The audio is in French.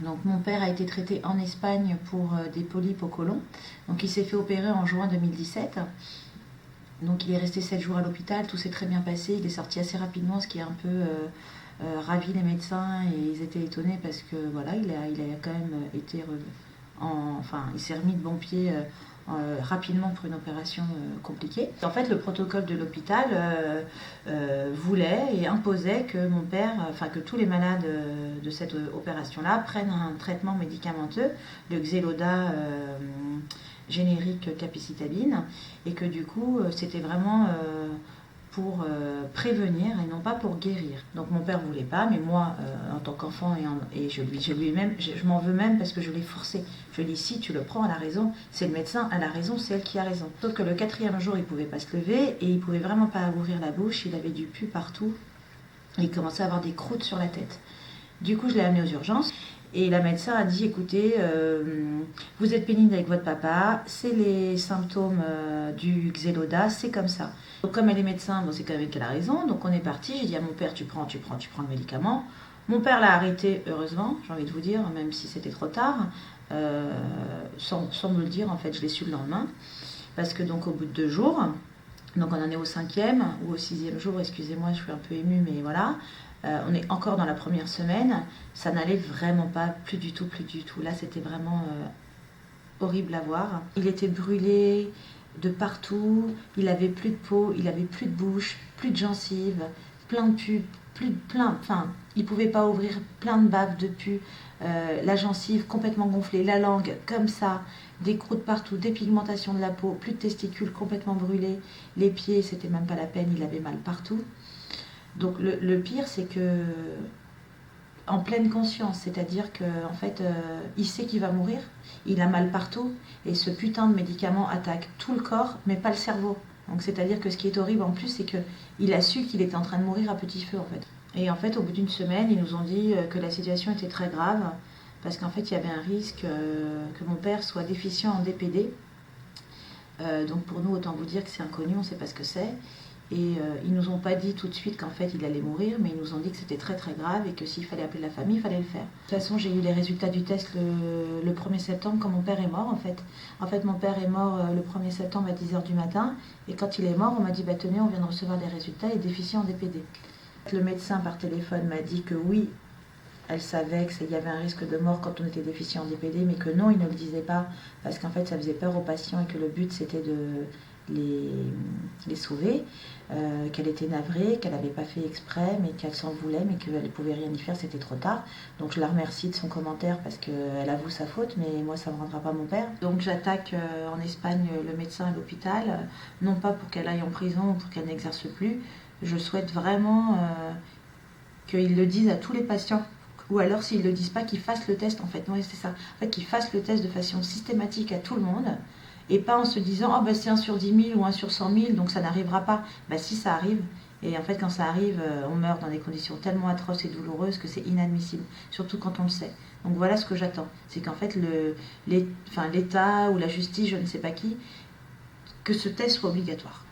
Donc mon père a été traité en Espagne pour des polypes au côlon. Donc il s'est fait opérer en juin 2017. Donc il est resté 7 jours à l'hôpital, tout s'est très bien passé, il est sorti assez rapidement, ce qui a un peu ravi les médecins et ils étaient étonnés parce que voilà, il a quand même été enfin, il s'est remis de bon pied rapidement pour une opération compliquée. En fait, le protocole de l'hôpital voulait et imposait que mon père, enfin que tous les malades de cette opération-là prennent un traitement médicamenteux, le Xeloda générique capecitabine, et que du coup, c'était vraiment pour prévenir et non pas pour guérir. Donc mon père voulait pas, mais moi, en tant qu'enfant, et je m'en veux même parce que je l'ai forcé. Je lui ai dit, si tu le prends, elle a raison, c'est le médecin, elle a raison, c'est elle qui a raison. Sauf que le 4e jour, il pouvait pas se lever et il pouvait vraiment pas ouvrir la bouche, il avait du pus partout, et il commençait à avoir des croûtes sur la tête. Du coup, je l'ai amené aux urgences. Et la médecin a dit, écoutez, vous êtes pénible avec votre papa, c'est les symptômes du Xeloda, c'est comme ça. Donc comme elle est médecin, bon, c'est quand même qu'elle a raison, donc on est parti, j'ai dit à mon père, tu prends le médicament. Mon père l'a arrêté, heureusement, j'ai envie de vous dire, même si c'était trop tard, sans me le dire, en fait, je l'ai su le lendemain. Parce que donc au bout de 2 jours, donc on en est au 5e ou au 6e jour, excusez-moi, je suis un peu émue, mais voilà. On est encore dans la première semaine, ça n'allait vraiment pas, plus du tout. Là, c'était vraiment horrible à voir. Il était brûlé de partout, il avait plus de peau, il avait plus de bouche, plus de gencives, plein de pus, il pouvait pas ouvrir, plein de bave de pus, la gencive complètement gonflée, la langue comme ça, des croûtes partout, des pigmentations de la peau, plus de testicules complètement brûlés, les pieds, c'était même pas la peine, il avait mal partout. Donc le pire, c'est que en pleine conscience, c'est-à-dire qu'en fait, il sait qu'il va mourir, il a mal partout, et ce putain de médicament attaque tout le corps, mais pas le cerveau. Donc c'est-à-dire que ce qui est horrible en plus, c'est qu'il a su qu'il était en train de mourir à petit feu en fait. Et en fait, au bout d'une semaine, ils nous ont dit que la situation était très grave, parce qu'en fait, il y avait un risque que mon père soit déficient en DPD. Donc pour nous, autant vous dire que c'est inconnu, on ne sait pas ce que c'est. Et ils nous ont pas dit tout de suite qu'en fait il allait mourir, mais ils nous ont dit que c'était très très grave et que s'il fallait appeler la famille, il fallait le faire. De toute façon, j'ai eu les résultats du test le 1er septembre quand mon père est mort en fait. En fait, mon père est mort le 1er septembre à 10h du matin et quand il est mort, on m'a dit bah tenez, on vient de recevoir les résultats, il est déficient en DPD. Le médecin par téléphone m'a dit que oui, elle savait qu'il y avait un risque de mort quand on était déficient en DPD, mais que non, il ne le disait pas parce qu'en fait ça faisait peur aux patients et que le but c'était de les sauver, qu'elle était navrée, qu'elle n'avait pas fait exprès, mais qu'elle s'en voulait, mais qu'elle ne pouvait rien y faire, c'était trop tard. Donc je la remercie de son commentaire parce qu'elle avoue sa faute, mais moi ça ne me rendra pas mon père. Donc j'attaque en Espagne le médecin à l'hôpital, non pas pour qu'elle aille en prison ou pour qu'elle n'exerce plus, je souhaite vraiment qu'ils le disent à tous les patients. Ou alors s'ils ne le disent pas, qu'ils fassent le test en fait. Non, c'est ça. En fait, qu'ils fassent le test de façon systématique à tout le monde. Et pas en se disant, oh, bah, c'est 1 sur 10 000 ou 1 sur 100 000, donc ça n'arrivera pas. Bah, si ça arrive, et en fait quand ça arrive, on meurt dans des conditions tellement atroces et douloureuses que c'est inadmissible, surtout quand on le sait. Donc voilà ce que j'attends, c'est qu'en fait l'État ou la justice, je ne sais pas qui, que ce test soit obligatoire.